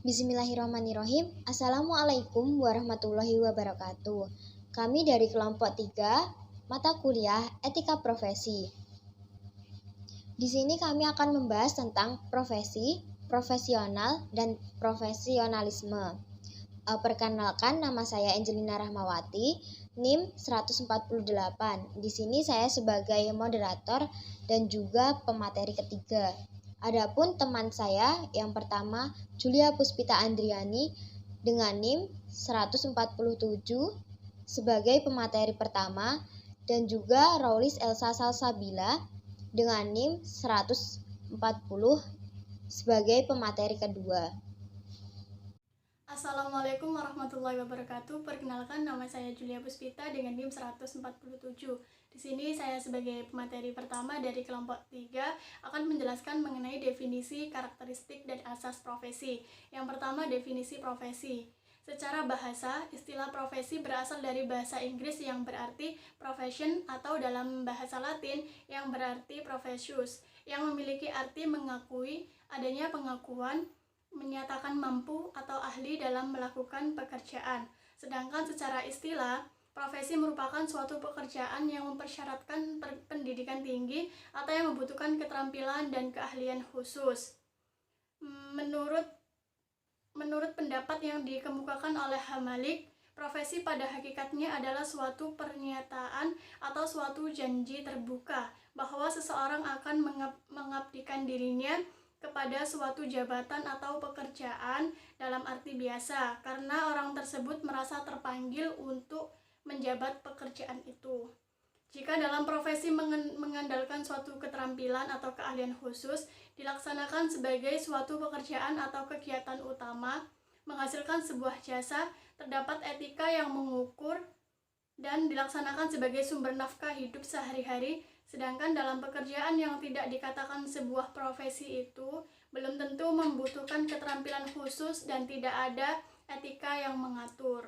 Bismillahirrahmanirrahim. Assalamualaikum warahmatullahi wabarakatuh. Kami dari kelompok 3, mata kuliah Etika Profesi. Di sini kami akan membahas tentang profesi, profesional, dan profesionalisme. Perkenalkan, nama saya Angelina Rahmawati, NIM 148. Di sini saya sebagai moderator dan juga pemateri ketiga. Adapun teman saya yang pertama, Julia Puspita Andriani dengan NIM 147 sebagai pemateri pertama, dan juga Raulis Elsa Salsabila dengan NIM 140 sebagai pemateri kedua. Assalamualaikum warahmatullahi wabarakatuh. Perkenalkan, nama saya Julia Puspita dengan NIM 147. Di sini saya sebagai pemateri pertama dari kelompok 3 akan menjelaskan mengenai definisi, karakteristik, dan asas profesi. Yang pertama, definisi profesi. Secara bahasa, istilah profesi berasal dari bahasa Inggris yang berarti profession atau dalam bahasa Latin yang berarti professius, yang memiliki arti mengakui, adanya pengakuan, menyatakan mampu atau ahli dalam melakukan pekerjaan. Sedangkan secara istilah, profesi merupakan suatu pekerjaan yang mempersyaratkan pendidikan tinggi atau yang membutuhkan keterampilan dan keahlian khusus. Menurut pendapat yang dikemukakan oleh Hamalik, profesi pada hakikatnya adalah suatu pernyataan atau suatu janji terbuka bahwa seseorang akan mengabdikan dirinya kepada suatu jabatan atau pekerjaan dalam arti biasa karena orang tersebut merasa terpanggil untuk menjabat pekerjaan itu. Jika dalam profesi mengandalkan suatu keterampilan atau keahlian khusus dilaksanakan sebagai suatu pekerjaan atau kegiatan utama, menghasilkan sebuah jasa, terdapat etika yang mengukur dan dilaksanakan sebagai sumber nafkah hidup sehari-hari. Sedangkan dalam pekerjaan yang tidak dikatakan sebuah profesi itu belum tentu membutuhkan keterampilan khusus dan tidak ada etika yang mengatur.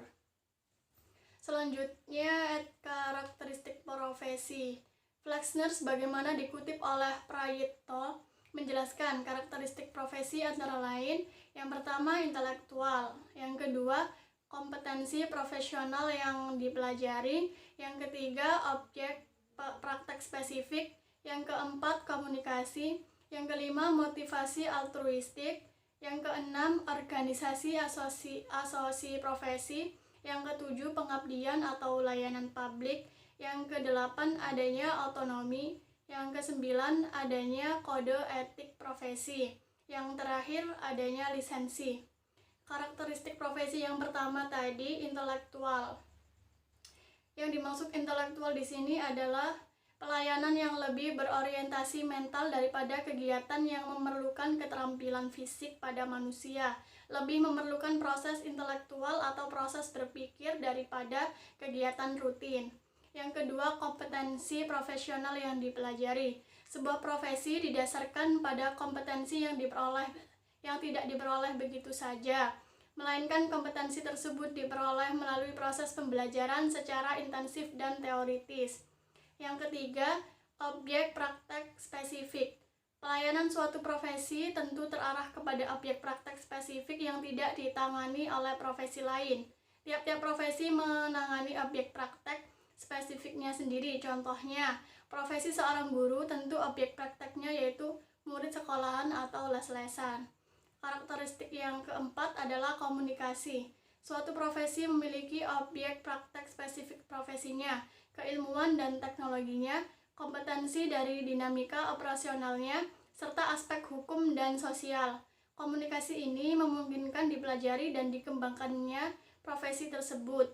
Selanjutnya, karakteristik profesi. Flexner sebagaimana dikutip oleh Prayitno menjelaskan karakteristik profesi antara lain, yang pertama intelektual, yang kedua kompetensi profesional yang dipelajari, yang ketiga objek praktek spesifik, yang keempat komunikasi, yang kelima motivasi altruistik, yang keenam organisasi asosiasi profesi, yang ketujuh pengabdian atau layanan publik, yang kedelapan adanya otonomi, yang kesembilan adanya kode etik profesi, yang terakhir adanya lisensi. Karakteristik profesi yang pertama tadi intelektual. Yang dimaksud intelektual di sini adalah pelayanan yang lebih berorientasi mental daripada kegiatan yang memerlukan keterampilan fisik pada manusia, lebih memerlukan proses intelektual atau proses berpikir daripada kegiatan rutin. Yang kedua, kompetensi profesional yang dipelajari. Sebuah profesi didasarkan pada kompetensi yang tidak diperoleh begitu saja, melainkan kompetensi tersebut diperoleh melalui proses pembelajaran secara intensif dan teoritis. Yang ketiga, objek praktek spesifik. Pelayanan suatu profesi tentu terarah kepada objek praktek spesifik yang tidak ditangani oleh profesi lain. Tiap-tiap profesi menangani objek praktek spesifiknya sendiri. Contohnya, profesi seorang guru tentu objek prakteknya yaitu murid sekolahan atau les-lesan. Karakteristik yang keempat adalah komunikasi. Suatu profesi memiliki objek praktek spesifik profesinya, keilmuan dan teknologinya, kompetensi dari dinamika operasionalnya, serta aspek hukum dan sosial. Komunikasi ini memungkinkan dipelajari dan dikembangkannya profesi tersebut,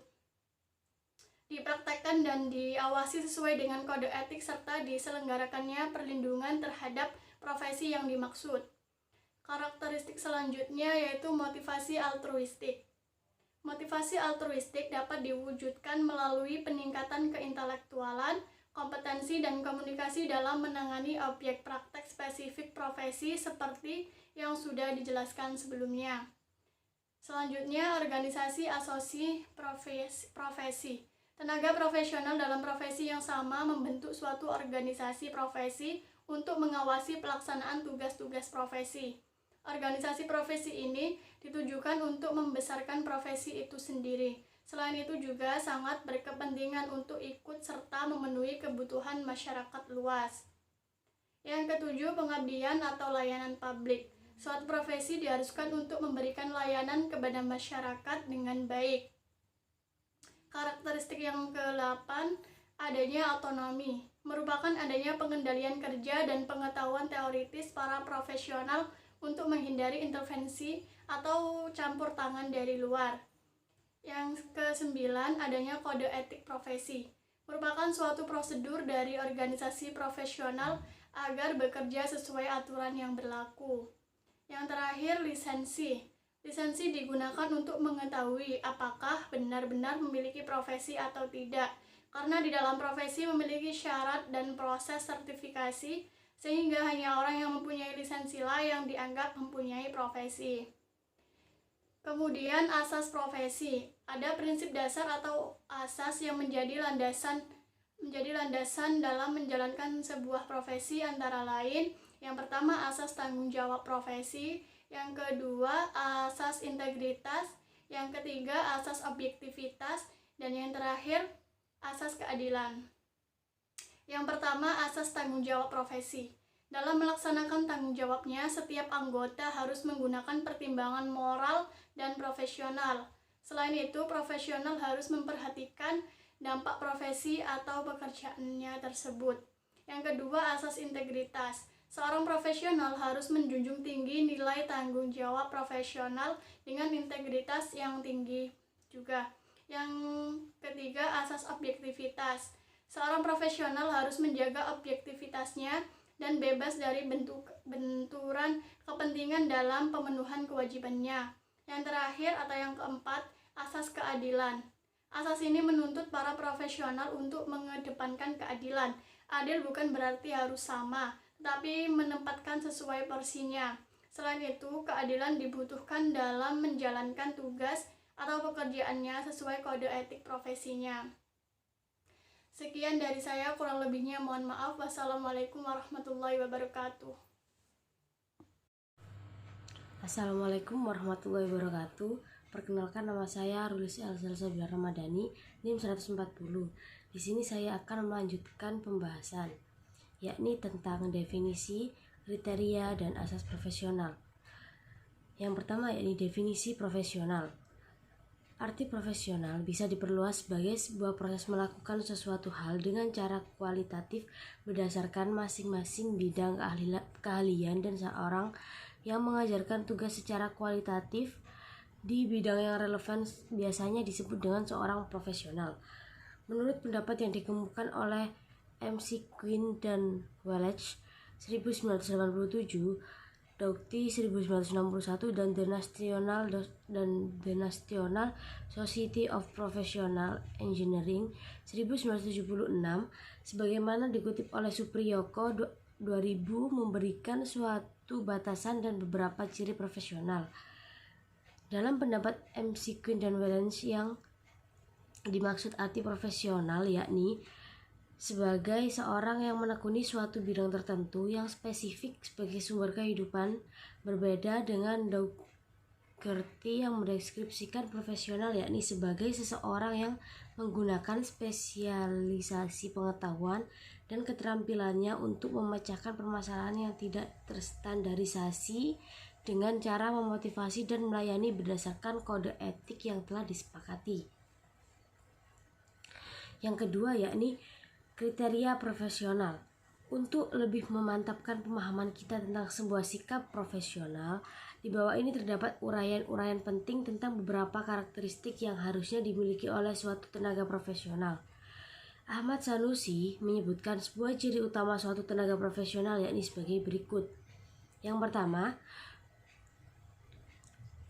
dipraktekkan dan diawasi sesuai dengan kode etik serta diselenggarakannya perlindungan terhadap profesi yang dimaksud. Karakteristik selanjutnya yaitu motivasi altruistik. Motivasi altruistik dapat diwujudkan melalui peningkatan keintelektualan, kompetensi, dan komunikasi dalam menangani objek praktek spesifik profesi seperti yang sudah dijelaskan sebelumnya. Selanjutnya, organisasi asosiasi profesi. Tenaga profesional dalam profesi yang sama membentuk suatu organisasi profesi untuk mengawasi pelaksanaan tugas-tugas profesi. Organisasi profesi ini ditujukan untuk membesarkan profesi itu sendiri. Selain itu juga sangat berkepentingan untuk ikut serta memenuhi kebutuhan masyarakat luas. Yang ketujuh, pengabdian atau layanan publik. Suatu profesi diharuskan untuk memberikan layanan kepada masyarakat dengan baik. Karakteristik yang ke-8, adanya otonomi, merupakan adanya pengendalian kerja dan pengetahuan teoritis para profesional untuk menghindari intervensi atau campur tangan dari luar. Yang ke-9, adanya kode etik profesi, merupakan suatu prosedur dari organisasi profesional agar bekerja sesuai aturan yang berlaku. Yang terakhir, lisensi. Lisensi digunakan untuk mengetahui apakah benar-benar memiliki profesi atau tidak, karena di dalam profesi memiliki syarat dan proses sertifikasi, sehingga hanya orang yang mempunyai lisensi lah yang dianggap mempunyai profesi. Kemudian asas profesi. Ada prinsip dasar atau asas yang menjadi landasan dalam menjalankan sebuah profesi, antara lain yang pertama asas tanggung jawab profesi, yang kedua asas integritas, yang ketiga asas objektivitas, dan yang terakhir asas keadilan. Yang pertama, asas tanggung jawab profesi. Dalam melaksanakan tanggung jawabnya, setiap anggota harus menggunakan pertimbangan moral dan profesional. Selain itu, profesional harus memperhatikan dampak profesi atau pekerjaannya tersebut. Yang kedua, asas integritas. Seorang profesional harus menjunjung tinggi nilai tanggung jawab profesional dengan integritas yang tinggi juga. Yang ketiga, asas objektivitas. Seorang profesional harus menjaga objektivitasnya dan bebas dari benturan kepentingan dalam pemenuhan kewajibannya. Yang terakhir atau yang keempat, asas keadilan. Asas ini menuntut para profesional untuk mengedepankan keadilan. Adil bukan berarti harus sama, tetapi menempatkan sesuai porsinya. Selain itu, keadilan dibutuhkan dalam menjalankan tugas atau pekerjaannya sesuai kode etik profesinya. Sekian dari saya, kurang lebihnya mohon maaf. Wassalamualaikum warahmatullahi wabarakatuh. Assalamualaikum warahmatullahi wabarakatuh. Perkenalkan, nama saya Rulis Elsa Bilar Ramadhani, NIM 140. Di sini saya akan melanjutkan pembahasan, yakni tentang definisi, kriteria, dan asas profesional. Yang pertama yakni definisi profesional. Arti profesional bisa diperluas sebagai sebuah proses melakukan sesuatu hal dengan cara kualitatif berdasarkan masing-masing bidang keahlian dan seorang yang mengajarkan tugas secara kualitatif di bidang yang relevan biasanya disebut dengan seorang profesional. Menurut pendapat yang dikemukakan oleh McQueen dan Welch 1987, Doughty 1961 dan The National Society of Professional Engineering 1976, sebagaimana dikutip oleh Supriyoko 2000, memberikan suatu batasan dan beberapa ciri profesional. Dalam pendapat McQueen dan Welch, yang dimaksud arti profesional yakni sebagai seorang yang menekuni suatu bidang tertentu yang spesifik sebagai sumber kehidupan, berbeda dengan Dougherty yang mendeskripsikan profesional yakni sebagai seseorang yang menggunakan spesialisasi pengetahuan dan keterampilannya untuk memecahkan permasalahan yang tidak terstandarisasi dengan cara memotivasi dan melayani berdasarkan kode etik yang telah disepakati. Yang kedua yakni kriteria profesional. Untuk lebih memantapkan pemahaman kita tentang sebuah sikap profesional, di bawah ini terdapat uraian-uraian penting tentang beberapa karakteristik yang harusnya dimiliki oleh suatu tenaga profesional. Ahmad Sanusi menyebutkan sebuah ciri utama suatu tenaga profesional yakni sebagai berikut. Yang pertama,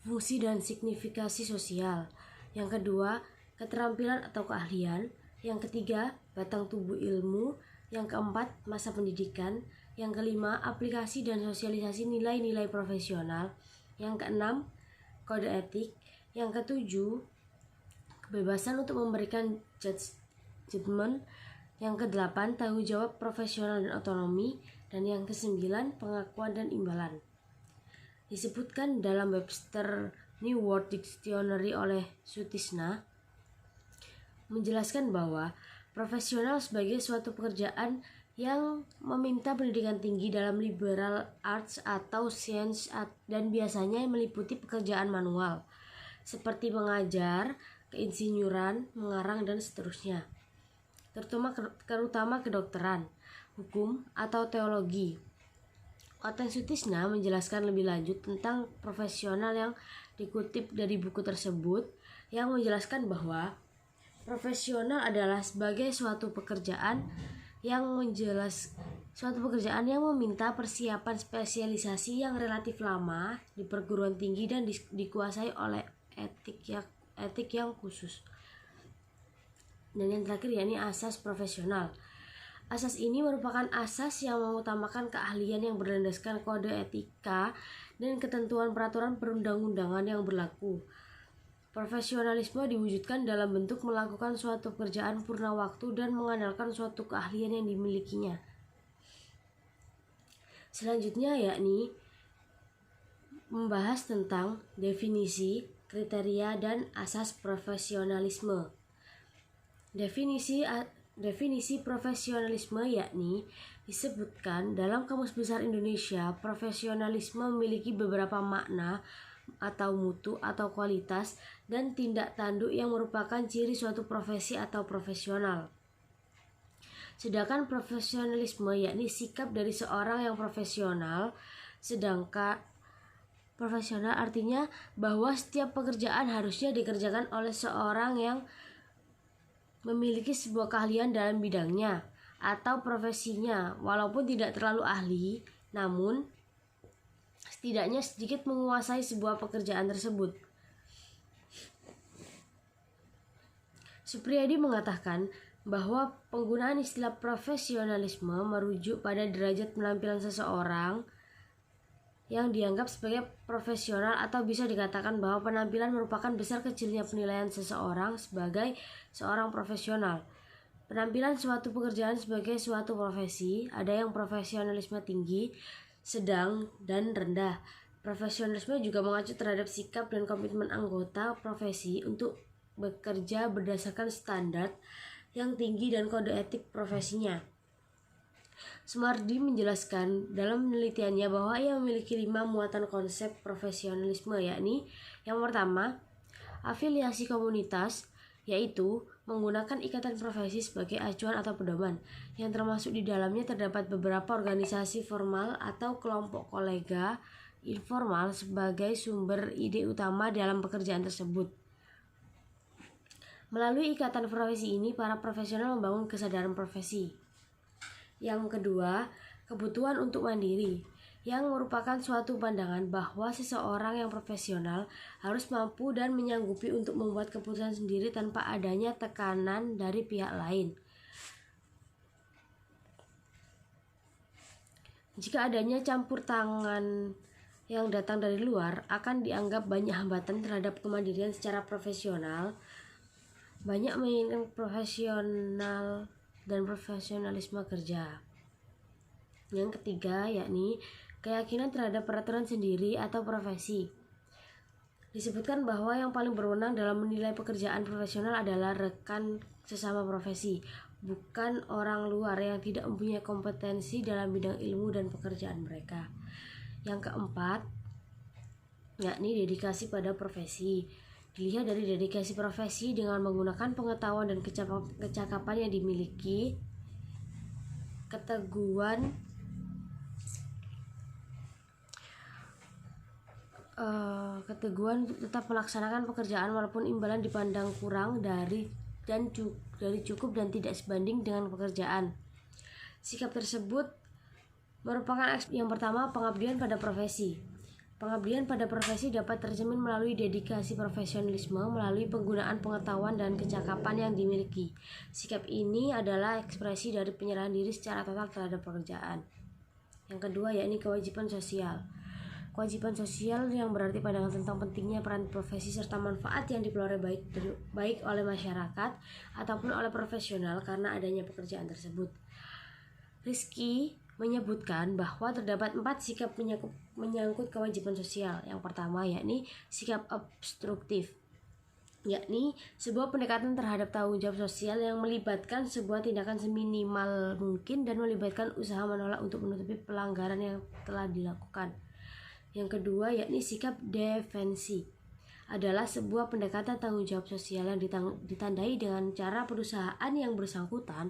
fungsi dan signifikasi sosial. Yang kedua, keterampilan atau keahlian. Yang ketiga, batang tubuh ilmu. Yang keempat, masa pendidikan. Yang kelima, aplikasi dan sosialisasi nilai-nilai profesional. Yang keenam, kode etik. Yang ketujuh, kebebasan untuk memberikan judgement. Yang kedelapan, tanggung jawab profesional dan otonomi. Dan yang kesembilan, pengakuan dan imbalan. Disebutkan dalam Webster New World Dictionary oleh Sutisna, menjelaskan bahwa profesional sebagai suatu pekerjaan yang meminta pendidikan tinggi dalam liberal arts atau science dan biasanya meliputi pekerjaan manual seperti mengajar, keinsinyuran, mengarang, dan seterusnya, terutama kedokteran, hukum, atau teologi. Oten Sutisna menjelaskan lebih lanjut tentang profesional yang dikutip dari buku tersebut, yang menjelaskan bahwa profesional adalah sebagai suatu pekerjaan yang meminta persiapan spesialisasi yang relatif lama di perguruan tinggi dan dikuasai oleh etik yang khusus. Dan yang terakhir yakni asas profesional. Asas ini merupakan asas yang mengutamakan keahlian yang berlandaskan kode etika dan ketentuan peraturan perundang-undangan yang berlaku. Profesionalisme diwujudkan dalam bentuk melakukan suatu pekerjaan purna waktu dan mengandalkan suatu keahlian yang dimilikinya. Selanjutnya yakni membahas tentang definisi, kriteria, dan asas profesionalisme. Definisi profesionalisme yakni disebutkan dalam Kamus Besar Indonesia, profesionalisme memiliki beberapa makna atau mutu atau kualitas dan tindak tanduk yang merupakan ciri suatu profesi atau profesional. Sedangkan profesionalisme yakni sikap dari seorang yang profesional, sedangkan profesional artinya bahwa setiap pekerjaan harusnya dikerjakan oleh seorang yang memiliki sebuah keahlian dalam bidangnya atau profesinya, walaupun tidak terlalu ahli, namun setidaknya sedikit menguasai sebuah pekerjaan tersebut. Supriyadi mengatakan bahwa penggunaan istilah profesionalisme merujuk pada derajat penampilan seseorang yang dianggap sebagai profesional, atau bisa dikatakan bahwa penampilan merupakan besar kecilnya penilaian seseorang sebagai seorang profesional. Penampilan suatu pekerjaan sebagai suatu profesi, ada yang profesionalisme tinggi, sedang, dan rendah. Profesionalisme juga mengacu terhadap sikap dan komitmen anggota profesi untuk bekerja berdasarkan standar yang tinggi dan kode etik profesinya. Sumardi menjelaskan dalam penelitiannya bahwa ia memiliki 5 muatan konsep profesionalisme, yakni yang pertama, afiliasi komunitas, yaitu menggunakan ikatan profesi sebagai acuan atau pedoman, yang termasuk di dalamnya terdapat beberapa organisasi formal atau kelompok kolega informal sebagai sumber ide utama dalam pekerjaan tersebut. Melalui ikatan profesi ini, para profesional membangun kesadaran profesi. Yang kedua, kebutuhan untuk mandiri, yang merupakan suatu pandangan bahwa seseorang yang profesional harus mampu dan menyanggupi untuk membuat keputusan sendiri tanpa adanya tekanan dari pihak lain. Jika adanya campur tangan yang datang dari luar, akan dianggap banyak hambatan terhadap kemandirian secara profesional. Banyak menginginkan profesional dan profesionalisme kerja. Yang ketiga yakni keyakinan terhadap peraturan sendiri atau profesi. Disebutkan bahwa yang paling berwenang dalam menilai pekerjaan profesional adalah rekan sesama profesi, bukan orang luar yang tidak mempunyai kompetensi dalam bidang ilmu dan pekerjaan mereka. Yang keempat yakni dedikasi pada profesi. Dilihat dari dedikasi profesi dengan menggunakan pengetahuan dan kecakapan yang dimiliki, keteguhan tetap melaksanakan pekerjaan walaupun imbalan dipandang kurang dari cukup dan tidak sebanding dengan pekerjaan. Sikap tersebut merupakan yang pertama, pengabdian pada profesi. Pengabdian pada profesi dapat tercermin melalui dedikasi profesionalisme melalui penggunaan pengetahuan dan kecakapan yang dimiliki. Sikap ini adalah ekspresi dari penyerahan diri secara total terhadap pekerjaan. Yang kedua yakni kewajiban sosial. Kewajiban sosial yang berarti pandangan tentang pentingnya peran profesi serta manfaat yang diperoleh baik oleh masyarakat ataupun oleh profesional karena adanya pekerjaan tersebut. Rizky menyebutkan bahwa terdapat 4 sikap menyangkut kewajiban sosial. Yang pertama yakni sikap obstruktif, yakni sebuah pendekatan terhadap tanggung jawab sosial yang melibatkan sebuah tindakan seminimal mungkin dan melibatkan usaha menolak untuk menutupi pelanggaran yang telah dilakukan. Yang kedua yakni sikap defensi, adalah sebuah pendekatan tanggung jawab sosial yang ditandai dengan cara perusahaan yang bersangkutan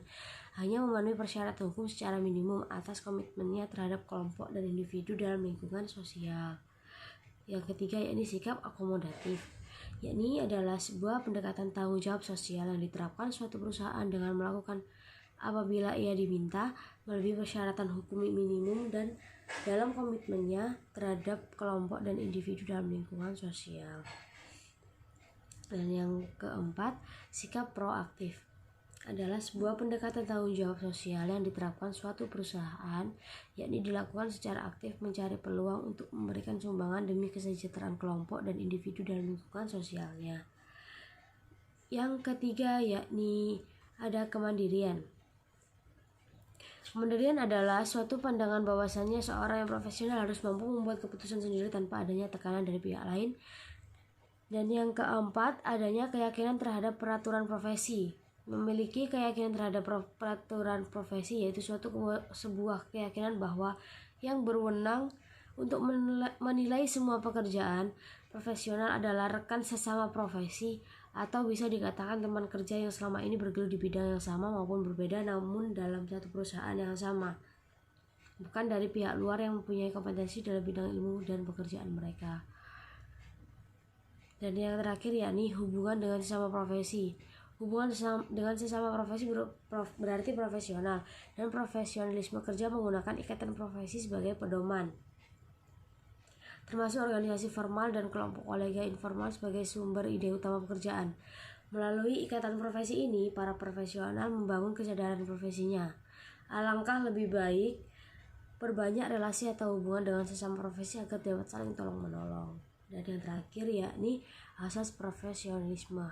hanya memenuhi persyaratan hukum secara minimum atas komitmennya terhadap kelompok dan individu dalam lingkungan sosial. Yang ketiga yakni sikap akomodatif, yakni adalah sebuah pendekatan tanggung jawab sosial yang diterapkan suatu perusahaan dengan melakukan apabila ia diminta melebihi persyaratan hukum minimum dan dalam komitmennya terhadap kelompok dan individu dalam lingkungan sosial. Dan yang keempat, sikap proaktif adalah sebuah pendekatan tanggung jawab sosial yang diterapkan suatu perusahaan, yakni dilakukan secara aktif mencari peluang untuk memberikan sumbangan demi kesejahteraan kelompok dan individu dalam lingkungan sosialnya. Yang ketiga yakni ada kemandirian. Kemandirian adalah suatu pandangan bahwasannya seorang yang profesional harus mampu membuat keputusan sendiri tanpa adanya tekanan dari pihak lain. Dan yang keempat, adanya keyakinan terhadap peraturan profesi. Memiliki keyakinan terhadap peraturan profesi yaitu sebuah keyakinan bahwa yang berwenang untuk menilai semua pekerjaan profesional adalah rekan sesama profesi atau bisa dikatakan teman kerja yang selama ini bergelut di bidang yang sama maupun berbeda namun dalam satu perusahaan yang sama, bukan dari pihak luar yang mempunyai kompetensi dalam bidang ilmu dan pekerjaan mereka. Dan yang terakhir yakni hubungan dengan sesama profesi. Hubungan dengan sesama profesi berarti profesional, dan profesionalisme kerja menggunakan ikatan profesi sebagai pedoman, termasuk organisasi formal dan kelompok kolega informal sebagai sumber ide utama pekerjaan. Melalui ikatan profesi ini, para profesional membangun kesadaran profesinya. Alangkah lebih baik perbanyak relasi atau hubungan dengan sesama profesi agar dapat saling tolong-menolong. Dan yang terakhir yakni asas profesionalisme.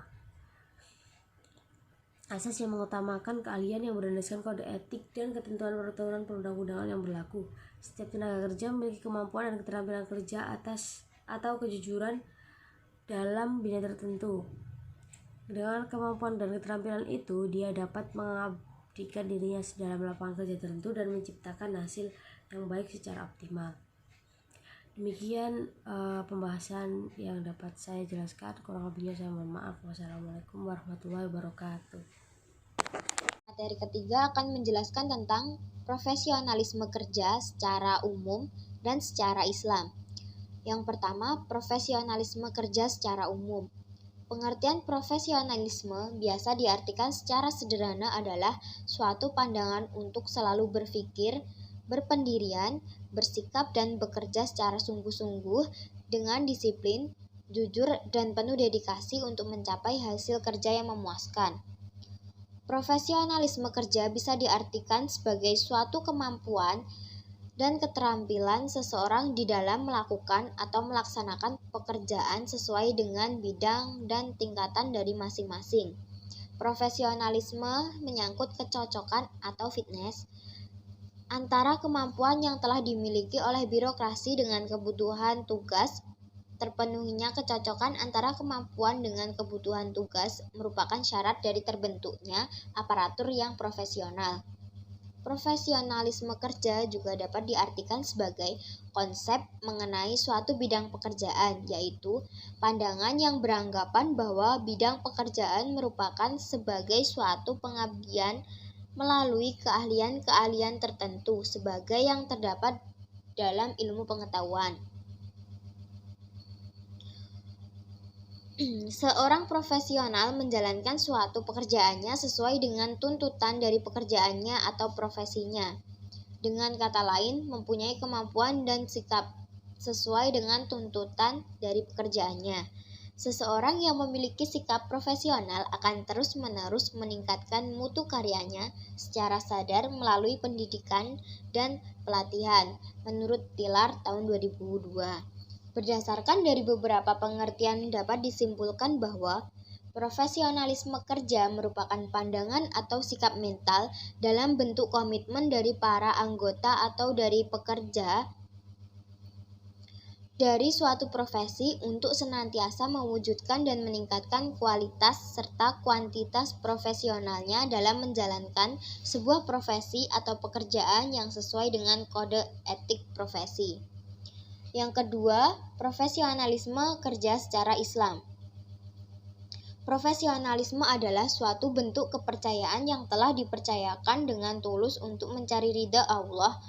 Asas yang mengutamakan keahlian yang berdasarkan kode etik dan ketentuan peraturan perundang-undangan yang berlaku. Setiap tenaga kerja memiliki kemampuan dan keterampilan kerja atau kejujuran dalam bidang tertentu. Dengan kemampuan dan keterampilan itu, dia dapat mengabdikan dirinya dalam lapangan kerja tertentu dan menciptakan hasil yang baik secara optimal. Demikian pembahasan yang dapat saya jelaskan. Kurang lebihnya saya mohon maaf. Wassalamualaikum warahmatullahi wabarakatuh. Materi ketiga akan menjelaskan tentang profesionalisme kerja secara umum dan secara Islam. Yang pertama, profesionalisme kerja secara umum. Pengertian profesionalisme biasa diartikan secara sederhana adalah suatu pandangan untuk selalu berpikir, berpendirian, bersikap dan bekerja secara sungguh-sungguh dengan disiplin, jujur dan penuh dedikasi untuk mencapai hasil kerja yang memuaskan. Profesionalisme kerja bisa diartikan sebagai suatu kemampuan dan keterampilan seseorang di dalam melakukan atau melaksanakan pekerjaan sesuai dengan bidang dan tingkatan dari masing-masing. Profesionalisme menyangkut kecocokan atau fitness antara kemampuan yang telah dimiliki oleh birokrasi dengan kebutuhan tugas. Terpenuhinya kecocokan antara kemampuan dengan kebutuhan tugas merupakan syarat dari terbentuknya aparatur yang profesional. Profesionalisme kerja juga dapat diartikan sebagai konsep mengenai suatu bidang pekerjaan, yaitu pandangan yang beranggapan bahwa bidang pekerjaan merupakan sebagai suatu pengabdian melalui keahlian-keahlian tertentu sebagai yang terdapat dalam ilmu pengetahuan. Seorang profesional menjalankan suatu pekerjaannya sesuai dengan tuntutan dari pekerjaannya atau profesinya. Dengan kata lain, mempunyai kemampuan dan sikap sesuai dengan tuntutan dari pekerjaannya. Seseorang yang memiliki sikap profesional akan terus-menerus meningkatkan mutu karyanya secara sadar melalui pendidikan dan pelatihan, menurut Tilar tahun 2002. Berdasarkan dari beberapa pengertian dapat disimpulkan bahwa Profesionalisme kerja merupakan pandangan atau sikap mental dalam bentuk komitmen dari para anggota atau dari pekerja dari suatu profesi untuk senantiasa mewujudkan dan meningkatkan kualitas serta kuantitas profesionalnya dalam menjalankan sebuah profesi atau pekerjaan yang sesuai dengan kode etik profesi. Yang kedua, profesionalisme kerja secara Islam. Profesionalisme adalah suatu bentuk kepercayaan yang telah dipercayakan dengan tulus untuk mencari ridha Allah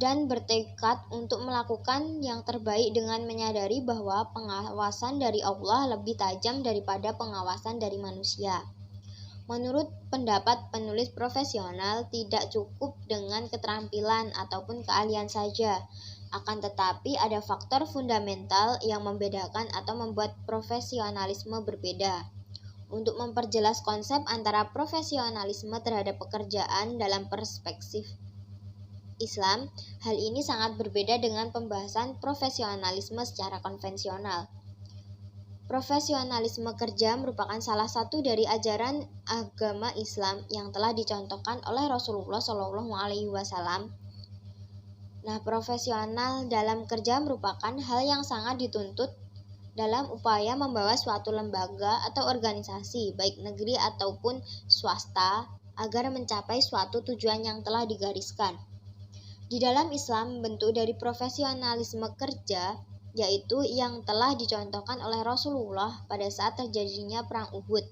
dan bertekad untuk melakukan yang terbaik dengan menyadari bahwa pengawasan dari Allah lebih tajam daripada pengawasan dari manusia. Menurut pendapat penulis profesional, tidak cukup dengan keterampilan ataupun keahlian saja, akan tetapi ada faktor fundamental yang membedakan atau membuat profesionalisme berbeda. Untuk memperjelas konsep antara profesionalisme terhadap pekerjaan dalam perspektif Islam, hal ini sangat berbeda dengan pembahasan profesionalisme secara konvensional. Profesionalisme kerja merupakan salah satu dari ajaran agama Islam yang telah dicontohkan oleh Rasulullah SAW. Nah, profesional dalam kerja merupakan hal yang sangat dituntut dalam upaya membawa suatu lembaga atau organisasi, baik negeri ataupun swasta, agar mencapai suatu tujuan yang telah digariskan. Di dalam Islam, bentuk dari profesionalisme kerja yaitu yang telah dicontohkan oleh Rasulullah pada saat terjadinya Perang Uhud.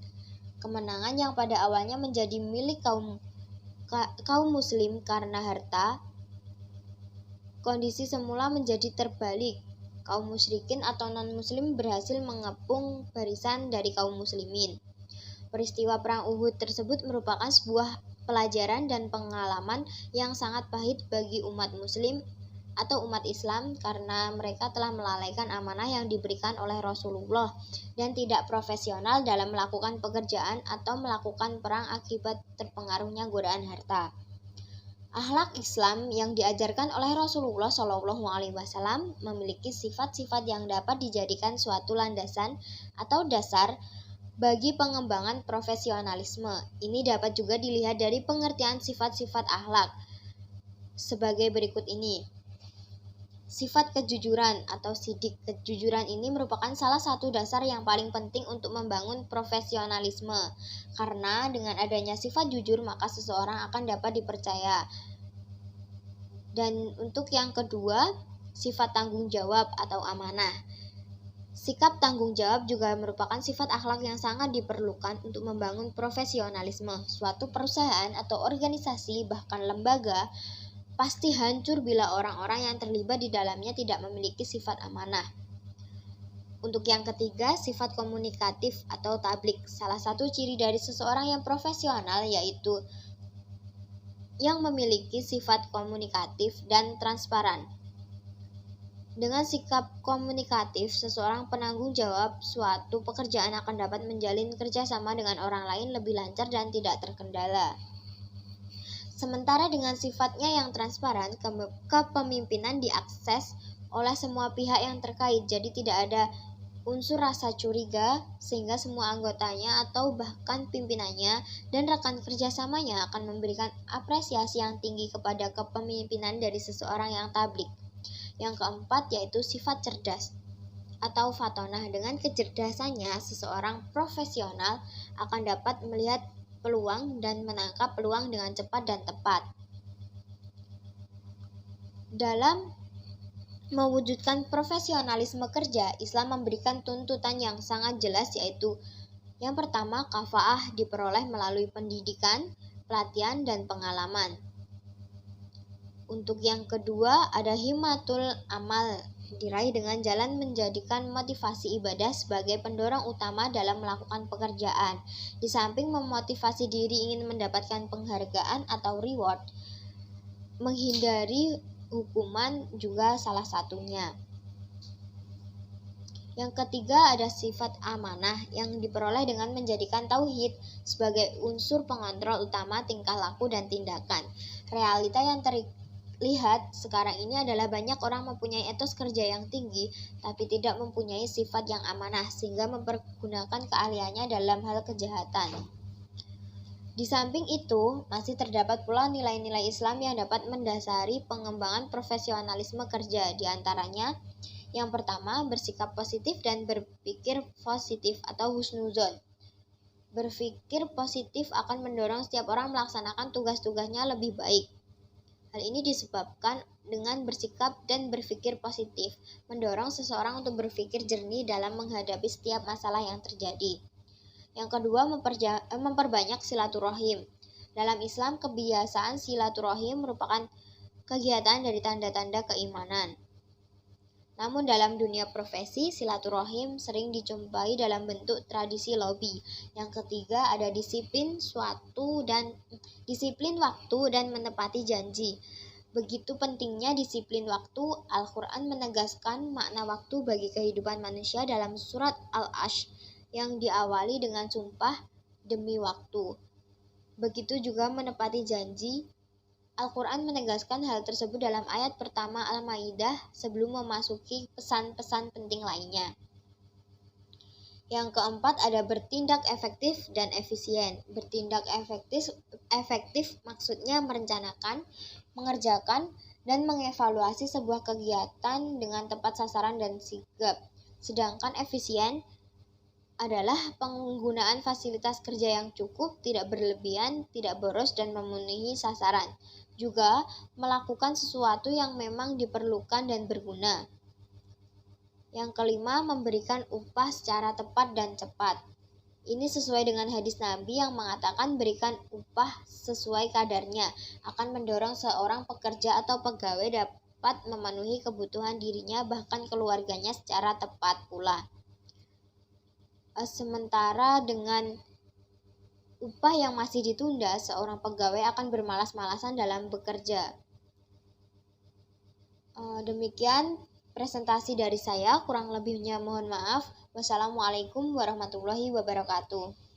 Kemenangan yang pada awalnya menjadi milik kaum muslim karena harta, kondisi semula menjadi terbalik. Kaum musyrikin atau non-muslim berhasil mengepung barisan dari kaum muslimin. Peristiwa Perang Uhud tersebut merupakan sebuah pelajaran dan pengalaman yang sangat pahit bagi umat muslim atau umat Islam karena mereka telah melalaikan amanah yang diberikan oleh Rasulullah dan tidak profesional dalam melakukan pekerjaan atau melakukan perang akibat terpengaruhnya godaan harta. Akhlak Islam yang diajarkan oleh Rasulullah SAW memiliki sifat-sifat yang dapat dijadikan suatu landasan atau dasar bagi pengembangan profesionalisme. Ini dapat juga dilihat dari pengertian sifat-sifat akhlak sebagai berikut ini. Sifat kejujuran atau sidik. Kejujuran ini merupakan salah satu dasar yang paling penting untuk membangun profesionalisme. Karena dengan adanya sifat jujur, maka seseorang akan dapat dipercaya. Dan untuk yang kedua, sifat tanggung jawab atau amanah. Sikap tanggung jawab juga merupakan sifat akhlak yang sangat diperlukan untuk membangun profesionalisme. Suatu perusahaan atau organisasi, bahkan lembaga, pasti hancur bila orang-orang yang terlibat di dalamnya tidak memiliki sifat amanah. Untuk yang ketiga, sifat komunikatif atau tablik. Salah satu ciri dari seseorang yang profesional yaitu yang memiliki sifat komunikatif dan transparan. Dengan sikap komunikatif, seseorang penanggung jawab suatu pekerjaan akan dapat menjalin kerjasama dengan orang lain lebih lancar dan tidak terkendala. Sementara dengan sifatnya yang transparan, kepemimpinan diakses oleh semua pihak yang terkait, jadi tidak ada unsur rasa curiga, sehingga semua anggotanya atau bahkan pimpinannya dan rekan kerjasamanya akan memberikan apresiasi yang tinggi kepada kepemimpinan dari seseorang yang tablik. Yang keempat yaitu sifat cerdas atau fatonah. Dengan kecerdasannya, seseorang profesional akan dapat melihat peluang dan menangkap peluang dengan cepat dan tepat. Dalam mewujudkan profesionalisme kerja, Islam memberikan tuntutan yang sangat jelas yaitu yang pertama, kafaah diperoleh melalui pendidikan, pelatihan, dan pengalaman. Untuk yang kedua, ada himmatul amal, diraih dengan jalan menjadikan motivasi ibadah sebagai pendorong utama dalam melakukan pekerjaan. Di samping memotivasi diri ingin mendapatkan penghargaan atau reward, menghindari hukuman juga salah satunya. Yang ketiga ada sifat amanah yang diperoleh dengan menjadikan tauhid sebagai unsur pengontrol utama tingkah laku dan tindakan. Realita yang lihat sekarang ini adalah banyak orang mempunyai etos kerja yang tinggi, tapi tidak mempunyai sifat yang amanah, sehingga mempergunakan keahliannya dalam hal kejahatan. Di samping itu, masih terdapat pula nilai-nilai Islam yang dapat mendasari pengembangan profesionalisme kerja. Di antaranya, yang pertama, bersikap positif dan berpikir positif atau husnuzon. Berpikir positif akan mendorong setiap orang melaksanakan tugas-tugasnya lebih baik. Hal ini disebabkan dengan bersikap dan berpikir positif, mendorong seseorang untuk berpikir jernih dalam menghadapi setiap masalah yang terjadi. Yang kedua, memperbanyak silaturahim. Dalam Islam, kebiasaan silaturahim merupakan kegiatan dari tanda-tanda keimanan. Namun dalam dunia profesi, silaturahim sering dijumpai dalam bentuk tradisi lobby. Yang ketiga, ada disiplin waktu dan menepati janji. Begitu pentingnya disiplin waktu, Al-Quran menegaskan makna waktu bagi kehidupan manusia dalam surat Al-Asy yang diawali dengan sumpah demi waktu. Begitu juga menepati janji. Al-Quran menegaskan hal tersebut dalam ayat pertama Al-Maidah sebelum memasuki pesan-pesan penting lainnya. Yang keempat, ada bertindak efektif dan efisien. Bertindak efektif maksudnya merencanakan, mengerjakan, dan mengevaluasi sebuah kegiatan dengan tepat sasaran dan sigap. Sedangkan efisien adalah penggunaan fasilitas kerja yang cukup, tidak berlebihan, tidak boros, dan memenuhi sasaran. Juga melakukan sesuatu yang memang diperlukan dan berguna. Yang kelima, memberikan upah secara tepat dan cepat. Ini sesuai dengan hadis Nabi yang mengatakan berikan upah sesuai kadarnya, akan mendorong seorang pekerja atau pegawai dapat memenuhi kebutuhan dirinya bahkan keluarganya secara tepat pula. Sementara dengan upah yang masih ditunda, seorang pegawai akan bermalas-malasan dalam bekerja. Demikian presentasi dari saya, kurang lebihnya mohon maaf. Wassalamualaikum warahmatullahi wabarakatuh.